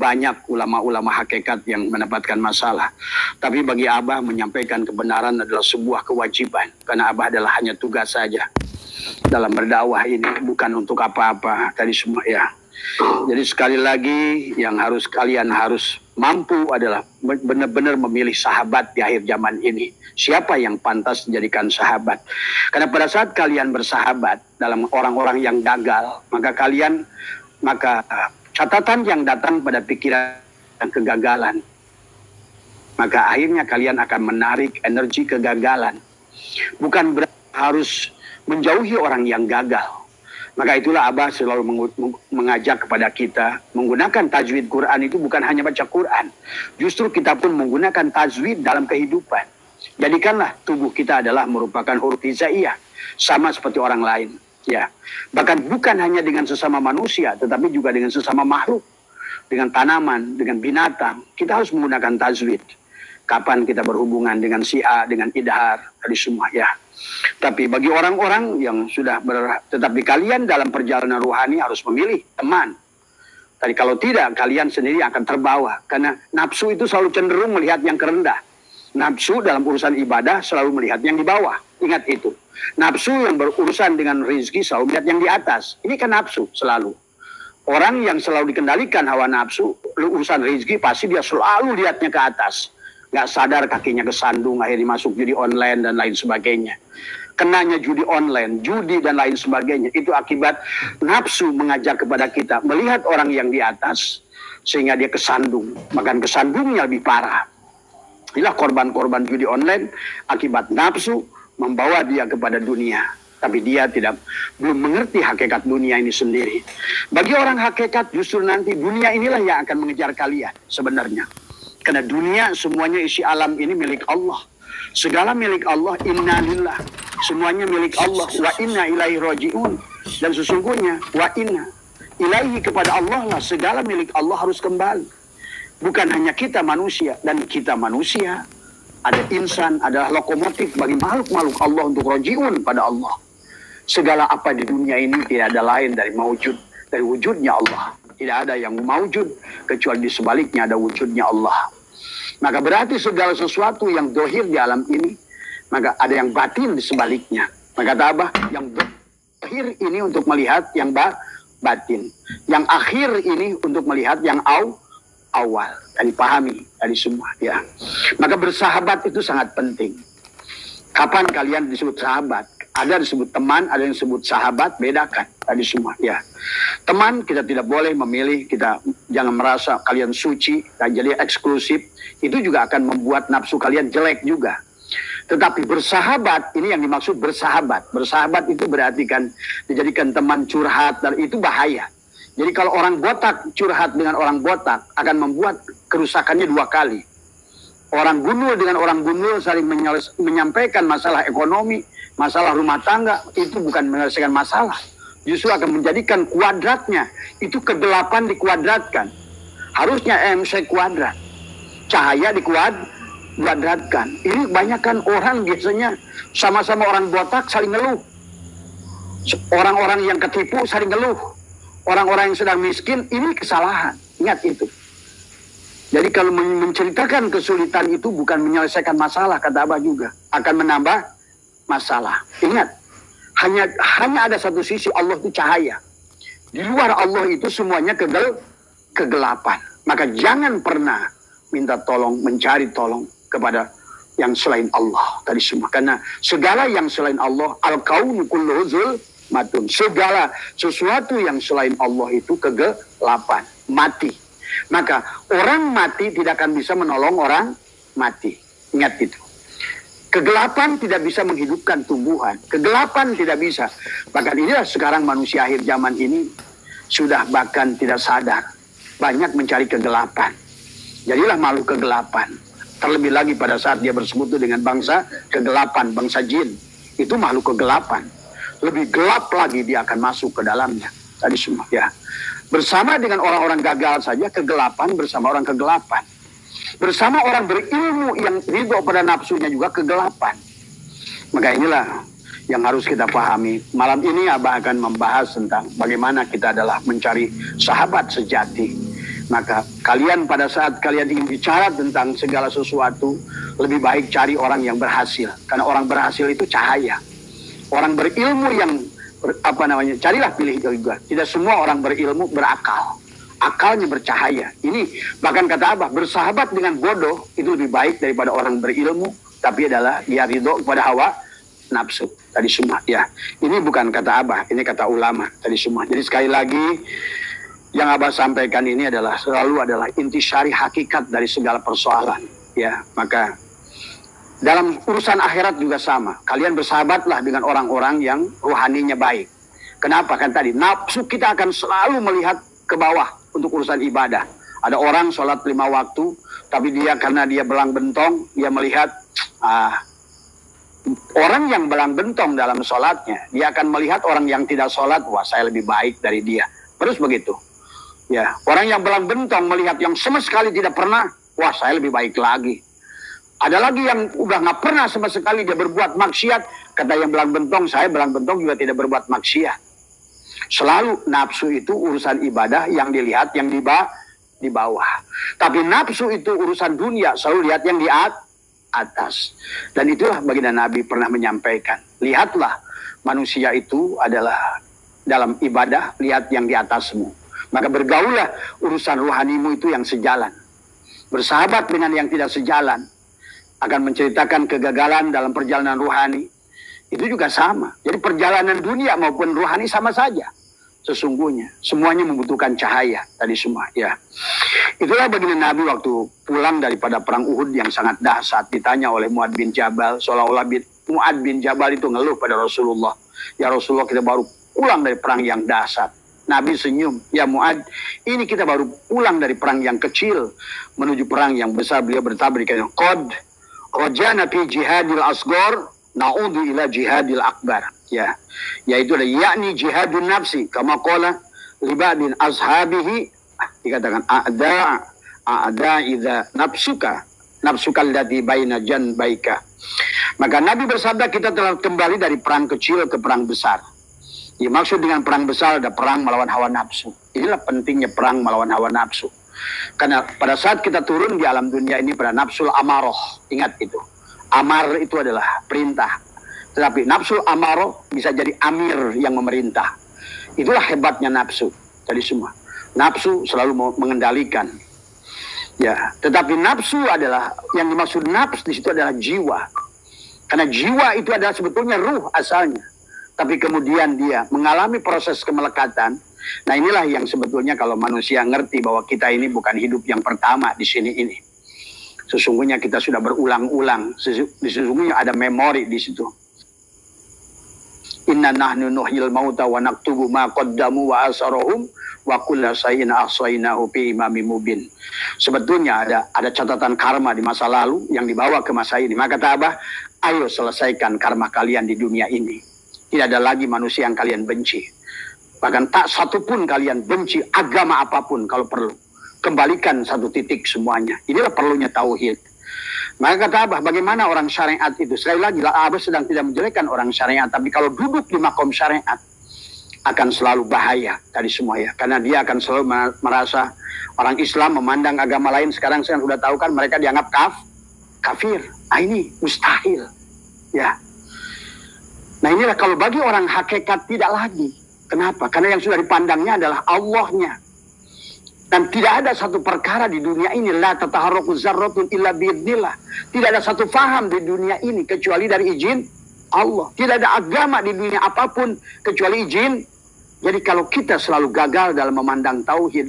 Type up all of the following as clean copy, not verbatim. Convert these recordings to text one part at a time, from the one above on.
banyak ulama-ulama hakikat yang mendapatkan masalah. Tapi bagi Abah menyampaikan kebenaran adalah sebuah kewajiban. Karena Abah adalah hanya tugas saja dalam berdakwah ini, bukan untuk apa-apa tadi semua ya. Jadi sekali lagi yang harus kalian harus mampu adalah benar-benar memilih sahabat di akhir zaman ini. Siapa yang pantas dijadikan sahabat? Karena pada saat kalian bersahabat dalam orang-orang yang gagal, maka catatan yang datang pada pikiran dan kegagalan, maka akhirnya kalian akan menarik energi kegagalan. Bukan harus menjauhi orang yang gagal. Maka itulah Abah selalu mengajak kepada kita menggunakan tajwid Quran itu bukan hanya baca Quran. Justru kita pun menggunakan tajwid dalam kehidupan. Jadikanlah tubuh kita adalah merupakan huruf hijaiyah, sama seperti orang lain. Ya, bahkan bukan hanya dengan sesama manusia, tetapi juga dengan sesama makhluk, dengan tanaman, dengan binatang. Kita harus menggunakan tajwid. Kapan kita berhubungan dengan si A, dengan idhar, dari semua ya. Tapi bagi orang-orang yang sudah tetapi kalian dalam perjalanan ruhani harus memilih teman. Tadi kalau tidak, kalian sendiri akan terbawa. Karena nafsu itu selalu cenderung melihat yang kerendah. Nafsu dalam urusan ibadah selalu melihat yang di bawah. Ingat itu. Nafsu yang berurusan dengan rezeki selalu melihat yang di atas. Ini kan nafsu selalu. Orang yang selalu dikendalikan hawa nafsu, urusan rezeki pasti dia selalu lihatnya ke atas. Nggak sadar kakinya kesandung, akhirnya masuk judi online dan lain sebagainya. Kenanya judi online, judi dan lain sebagainya. Itu akibat nafsu mengajak kepada kita melihat orang yang di atas, sehingga dia kesandung. Bahkan kesandungnya lebih parah. Inilah korban-korban judi online, akibat nafsu membawa dia kepada dunia. Tapi dia belum mengerti hakikat dunia ini sendiri. Bagi orang hakikat justru nanti dunia inilah yang akan mengejar kalian sebenarnya. Karena dunia semuanya isi alam ini milik Allah. Segala milik Allah, inna lillah. Semuanya milik Allah, wa inna ilaihi raji'un. Dan sesungguhnya, wa inna ilaihi kepada Allah lah. Segala milik Allah harus kembali. Bukan hanya kita manusia. Dan kita manusia, ada insan, adalah lokomotif bagi makhluk-makhluk Allah untuk raji'un pada Allah. Segala apa di dunia ini tidak ada lain dari wujudnya Allah. Tidak ada yang maujud kecuali di sebaliknya ada wujudnya Allah. Maka berarti segala sesuatu yang dohir di alam ini, maka ada yang batin di sebaliknya. Maka kata Abah, yang dohir ini untuk melihat yang batin. Yang akhir ini untuk melihat yang awal. Dan dipahami dari semua. Ya. Maka bersahabat itu sangat penting. Kapan kalian disebut sahabat? Ada disebut teman, ada yang disebut sahabat, bedakan tadi semua ya. Teman kita tidak boleh memilih, kita jangan merasa kalian suci dan jadi eksklusif, itu juga akan membuat nafsu kalian jelek juga. Tetapi bersahabat, ini yang dimaksud bersahabat. Bersahabat itu berarti kan dijadikan teman curhat, dan itu bahaya. Jadi kalau orang botak curhat dengan orang botak akan membuat kerusakannya dua kali. Orang gundul dengan orang gundul saling menyampaikan masalah ekonomi, masalah rumah tangga, itu bukan menyelesaikan masalah. Justru akan menjadikan kuadratnya, itu kegelapan dikuadratkan. Harusnya MC kuadrat. Cahaya dikuadratkan. Ini kebanyakan orang biasanya sama-sama orang botak saling ngeluh. Orang-orang yang ketipu saling ngeluh. Orang-orang yang sedang miskin, ini kesalahan. Ingat itu. Jadi kalau menceritakan kesulitan itu bukan menyelesaikan masalah, kata Abah juga. Akan menambah masalah. Ingat, hanya ada satu sisi, Allah itu cahaya. Di luar Allah itu semuanya kegelapan. Maka jangan pernah minta tolong, mencari tolong kepada yang selain Allah. Tadi semua. Karena segala yang selain Allah, al-kaunu kulluhu zulmatun. Segala sesuatu yang selain Allah itu kegelapan, mati. Maka orang mati tidak akan bisa menolong orang mati. Ingat itu. Kegelapan tidak bisa menghidupkan tumbuhan. Kegelapan tidak bisa. Bahkan inilah sekarang manusia akhir zaman ini sudah bahkan tidak sadar. Banyak mencari kegelapan. Jadilah makhluk kegelapan. Terlebih lagi pada saat dia bersekutu dengan bangsa kegelapan, bangsa jin. Itu makhluk kegelapan. Lebih gelap lagi dia akan masuk ke dalamnya. Tadi semua ya. Bersama dengan orang-orang gagal saja kegelapan bersama orang kegelapan. Bersama orang berilmu yang ridho pada nafsunya juga kegelapan. Maka inilah yang harus kita pahami. Malam ini Abah akan membahas tentang bagaimana kita adalah mencari sahabat sejati. Maka kalian pada saat kalian ingin bicara tentang segala sesuatu, lebih baik cari orang yang berhasil. Karena orang berhasil itu cahaya. Orang berilmu yang carilah pilih juga. Tidak semua orang berilmu berakal. Akalnya bercahaya. Ini bahkan kata Abah, bersahabat dengan bodoh itu lebih baik daripada orang berilmu, tapi adalah dia ridho kepada hawa nafsu. Tadi semua ya. Ini bukan kata Abah, ini kata ulama tadi semua. Jadi sekali lagi yang Abah sampaikan ini adalah selalu adalah intisari hakikat dari segala persoalan. Ya, maka dalam urusan akhirat juga sama. Kalian bersahabatlah dengan orang-orang yang rohaninya baik. Kenapa? Kan tadi nafsu kita akan selalu melihat ke bawah untuk urusan ibadah. Ada orang sholat 5 waktu, tapi dia karena dia belang bentong, dia melihat orang yang belang bentong dalam sholatnya, dia akan melihat orang yang tidak sholat, wah saya lebih baik dari dia. Terus begitu. Ya, orang yang belang bentong melihat yang sama sekali tidak pernah, wah saya lebih baik lagi. Ada lagi yang udah nggak pernah sama sekali dia berbuat maksiat, kata yang belang bentong, saya belang bentong juga tidak berbuat maksiat. Selalu nafsu itu urusan ibadah yang dilihat yang di bawah. Tapi nafsu itu urusan dunia, selalu lihat yang di atas. Dan itulah baginda Nabi pernah menyampaikan. Lihatlah manusia itu adalah dalam ibadah, lihat yang di atasmu. Maka bergaullah urusan rohanimu itu yang sejalan. Bersahabat dengan yang tidak sejalan akan menceritakan kegagalan dalam perjalanan rohani. Itu juga sama. Jadi perjalanan dunia maupun rohani sama saja. Sesungguhnya semuanya membutuhkan cahaya tadi semua ya. Itulah baginda Nabi waktu pulang daripada perang Uhud yang sangat dahsyat, ditanya oleh Mu'ad bin Jabal, seolah-olah Mu'ad bin Jabal itu ngeluh pada Rasulullah. Ya Rasulullah, kita baru pulang dari perang yang dahsyat. Nabi senyum, ya Mu'ad, ini kita baru pulang dari perang yang kecil menuju perang yang besar. Beliau bertabrik, qad rajana fi jihadil asghar na'udhu ila jihadil akbar. Ya, yaitu ada yakni jihadun nafsi kama qala libadin ashabihi, dikatakan a'da idza nafsuka allati baina janbaika. Maka Nabi bersabda, kita telah kembali dari perang kecil ke perang besar. Ya, maksud dengan perang besar ada perang melawan hawa nafsu. Inilah pentingnya perang melawan hawa nafsu. Karena pada saat kita turun di alam dunia ini pada nafsul amaroh, ingat itu. Amar itu adalah perintah. Tetapi nafsul amaroh bisa jadi amir yang memerintah. Itulah hebatnya nafsu tadi semua. Nafsu selalu mengendalikan. Ya, tetapi nafsu adalah yang dimaksud nafs di situ adalah jiwa. Karena jiwa itu adalah sebetulnya ruh asalnya. Tapi kemudian dia mengalami proses kemelekatan. Nah inilah yang sebetulnya kalau manusia ngerti bahwa kita ini bukan hidup yang pertama di sini ini. Sesungguhnya kita sudah berulang-ulang. Sesungguhnya ada memori di situ. Inna nahnu nuhyil mauta wa naktubu ma qaddamu wa asarahum wa kulla shay'in ahsaynahu fi imamin mubin. Sebetulnya ada catatan karma di masa lalu yang dibawa ke masa ini. Maka kata Abah, ayo selesaikan karma kalian di dunia ini. Tidak ada lagi manusia yang kalian benci. Bahkan tak satu pun kalian benci agama apapun kalau perlu. Kembalikan satu titik semuanya. Inilah perlunya tauhid. Maka kata Abah, bagaimana orang syariat itu? Sekali lagi, Abah sedang tidak menjelekkan orang syariat. Tapi kalau duduk di makom syariat, akan selalu bahaya tadi semua ya. Karena dia akan selalu merasa orang Islam memandang agama lain. Sekarang saya sudah tahu kan mereka dianggap kafir. Nah ini mustahil. Ya. Nah inilah kalau bagi orang hakikat tidak lagi. Kenapa? Karena yang sudah dipandangnya adalah Allahnya. Dan tidak ada satu perkara di dunia ini, la tataharraku zarratun illa biidnillah. Tidak ada satu faham di dunia ini kecuali dari izin Allah. Tidak ada agama di dunia apapun kecuali izin. Jadi kalau kita selalu gagal dalam memandang tauhid,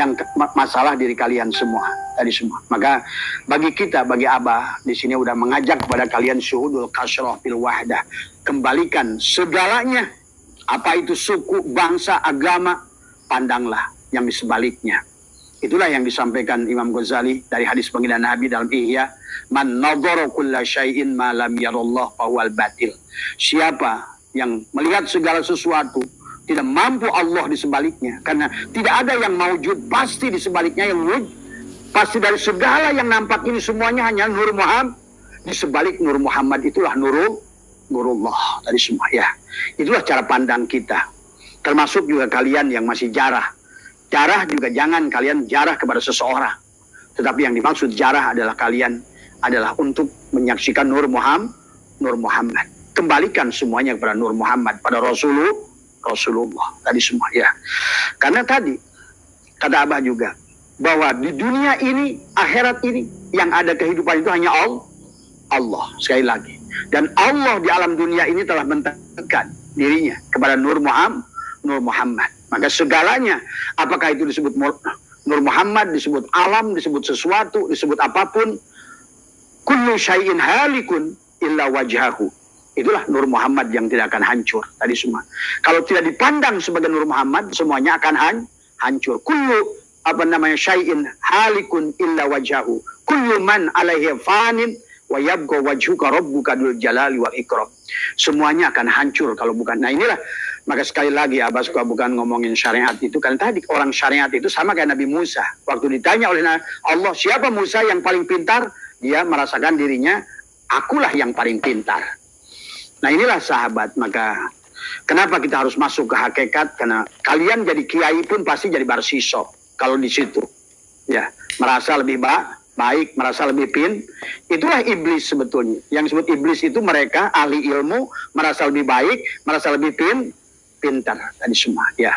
yang masalah diri kalian semua, tadi semua. Maka bagi kita, bagi Abah di sini udah mengajak kepada kalian syuhudul kasroh fil wahdah. Kembalikan segalanya, apa itu suku, bangsa, agama, pandanglah yang di sebaliknya. Itulah yang disampaikan Imam Ghazali dari hadis baginda Nabi dalam Ihya, man nadhara kulla syai'in ma lam yarallah fahuwal batil. Siapa yang melihat segala sesuatu tidak mampu Allah di sebaliknya, karena tidak ada yang maujud pasti di sebaliknya yang wujud. Pasti dari segala yang nampak ini semuanya hanya Nur Muhammad. Di sebalik Nur Muhammad itulah Nurullah tadi semua ya. Itulah cara pandang kita. Termasuk juga kalian yang masih jarah. Jarah juga jangan kalian jarah kepada seseorang. Tetapi yang dimaksud jarah adalah kalian adalah untuk menyaksikan Nur Muhammad. Kembalikan semuanya kepada Nur Muhammad, pada Rasulullah. Tadi semua ya. Karena tadi kata Abah juga bahwa di dunia ini, akhirat ini, yang ada kehidupan itu hanya Allah. Sekali lagi. Dan Allah di alam dunia ini telah mentekan dirinya kepada Nur Muhammad. Maka segalanya, apakah itu disebut Nur Muhammad, disebut alam, disebut sesuatu, disebut apapun, kullu syai'in halikun illa wajhahu. Itulah Nur Muhammad yang tidak akan hancur. Tadi semua. Kalau tidak dipandang sebagai Nur Muhammad, semuanya akan hancur. Kullu syai'in halikun illa wajhahu. Kullu man alaihi fanin wa yabqa wajhuka rabbuka dzul jalali wal ikram. Semuanya akan hancur kalau bukan. Nah inilah, maka sekali lagi Abah suka bukan ngomongin syariat itu. Kan tadi orang syariat itu sama kayak Nabi Musa. Waktu ditanya oleh Allah, siapa Musa yang paling pintar? Dia merasakan dirinya, akulah yang paling pintar. Nah inilah sahabat, maka kenapa kita harus masuk ke hakikat? Karena kalian jadi kiai pun pasti jadi barsiso. Kalau di situ, ya merasa lebih baik, merasa lebih itulah iblis sebetulnya. Yang disebut iblis itu mereka ahli ilmu, merasa lebih baik, merasa lebih pintar tadi semua, ya.